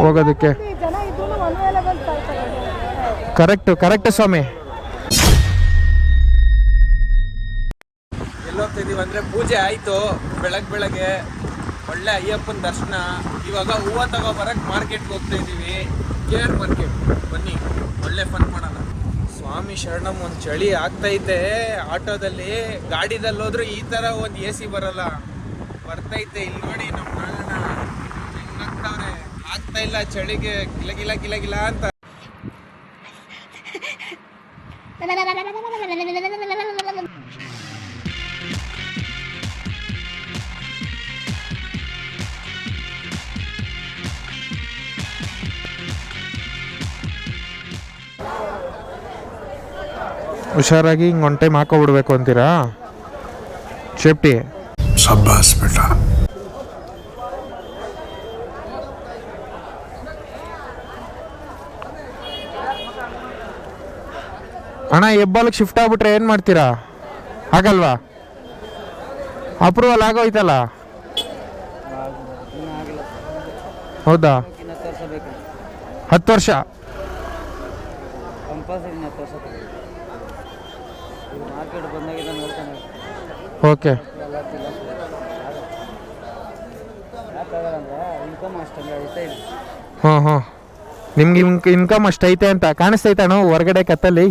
ಹೋಗೋದಕ್ಕೆ. ಕರೆಕ್ಟ್ ಸ್ವಾಮಿ. ಎಲ್ಲೋಗ್ತಿದೀವಿ ಅಂದರೆ ಪೂಜೆ ಆಯಿತು ಬೆಳಗ್ಗೆ ಒಳ್ಳೆ ಅಯ್ಯಪ್ಪನ ದರ್ಶನ. ಇವಾಗ ಹೂವು ತಗೋಬರಕ್ಕೆ ಮಾರ್ಕೆಟ್ಗೆ ಹೋಗ್ತಾ ಇದ್ದೀವಿ, KR ಮಾರ್ಕೆಟ್. ಬನ್ನಿ ಒಳ್ಳೆ ಫನ್ ಮಾಡೋಣ. ಸ್ವಾಮಿ ಶರಣಂ. ಒಂದು ಚಳಿ ಆಗ್ತೈತೆ ಆಟೋದಲ್ಲಿ, ಗಾಡಿದಲ್ಲಿ ಹೋದ್ರೂ ಈ ಥರ ಒಂದು AC ಬರಲ್ಲ, ಬರ್ತೈತೆ. ಇಲ್ಲಿ ನೋಡಿ ನಮ್ಮ ನಾಗಣ್ಣ ಹೆಂಗಾಗ್ತಾವ್ರೆ, ಆಗ್ತಾ ಇಲ್ಲ ಚಳಿಗೆ ಗಿಲ ಅಂತ. ಹುಷಾರಾಗಿ ಹಿಂಗೆ ಒನ್ ಟೈಮ್ ಹಾಕೋಬಿಡ್ಬೇಕು ಅಂತೀರಾ? ಸೇಫ್ಟಿ. ಶಬ್ಬಾಸ್ ಬೇಟ. ಅಣ್ಣ ಹೆಬ್ಬಾಲಕ್ಕೆ ಶಿಫ್ಟ್ ಆಗ್ಬಿಟ್ರೆ ಏನು ಮಾಡ್ತೀರಾ? ಆಗಲ್ವಾ? ಅಪ್ರೂವಲ್ ಆಗೋಯ್ತಲ್ಲ. ಹೌದಾ? 10 ವರ್ಷ. ಓಕೆ. ಹಾಂ ನಿಮ್ಗೆ ಇನ್ಕಮ್ ಅಷ್ಟೈತೆ ಅಂತ ಕಾಣಿಸ್ತೈತೆ ಅಣ್ಣ ಹೊರಗಡೆ ಕತ್ತಲ್ಲಿ.